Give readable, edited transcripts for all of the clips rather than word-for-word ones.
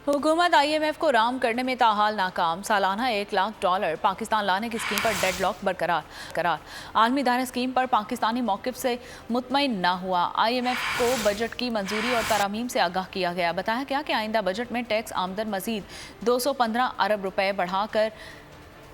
हुकूमत IMF को राम करने में ताहाल नाकाम। सालाना $1 लाख पाकिस्तान लाने की स्कीम पर डेडलॉक बरकरार। आलमी इदारा स्कीम पर पाकिस्तानी मौक़िफ़ से मुतमईन न हुआ। IMF को बजट की मंजूरी और तरमीम से आगाह किया गया। बताया गया कि आइंदा बजट में टैक्स आमदन मजीद 215 अरब रुपए बढ़ाकर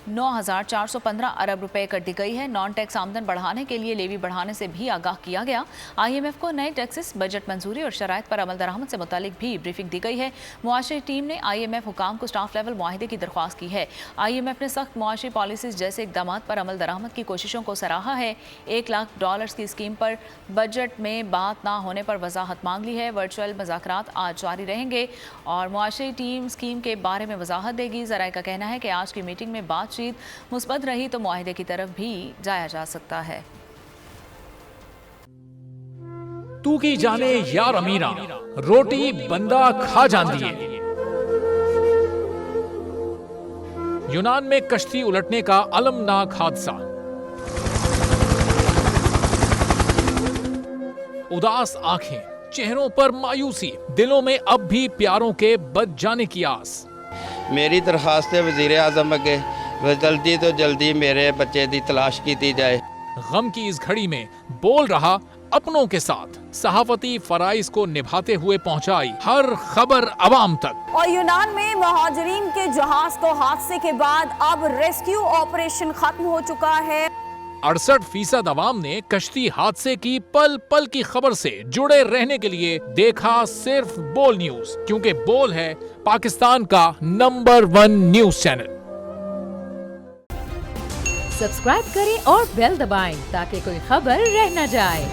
9,415 अरब रुपए कर दी गई है। नॉन टैक्स आमदन बढ़ाने के लिए लेवी बढ़ाने से भी आगाह किया गया। IMF को नए टैक्सेस, बजट मंजूरी और शराइत पर अमल दरामद से मुतालिक भी ब्रीफिंग दी गई है। मुआशरी टीम ने IMF हुकाम को स्टाफ लेवल मुआहिदे की दरख्वास्त की है। IMF ने सख्त मुआशरी पॉलिसीज जैसे इकदाम पर अमल दरामद की कोशिशों को सराहा है। $1 लाख की स्कीम पर बजट में बात ना होने पर वजाहत मांग ली है। वर्चुअल मुज़ाकरात आज जारी रहेंगे और मुआशरी टीम स्कीम के बारे में वजाहत देगी। ज़राए का कहना है कि आज की मीटिंग में बातचीत मुस्बत रही तो मुआहिदे की तरफ भी जाया जा सकता है। तू की जाने यार अमीरा, रोटी बंदा खा जाती है। यूनान में कश्ती उलटने का अलमनाक हादसा। उदास आंखें, चेहरों पर मायूसी, दिलों में अब भी प्यारों के बच जाने की आस। मेरी दरखास्त है वज़ीर आज़म अगे जल्दी तो जल्दी मेरे बच्चे की तलाश की जाए। गम की इस घड़ी में बोल रहा अपनों के साथ, सहाफती फराइज को निभाते हुए पहुंचाई हर खबर अवाम तक। और यूनान में महाजरीन के जहाज को हादसे के बाद अब रेस्क्यू ऑपरेशन खत्म हो चुका है। 68% अवाम ने कश्ती हादसे की पल पल की खबर से जुड़े रहने के लिए देखा सिर्फ बोल न्यूज, क्योंकि बोल है पाकिस्तान का नंबर 1 न्यूज चैनल। सब्सक्राइब करें और बेल दबाएं ताकि कोई खबर रह न जाए।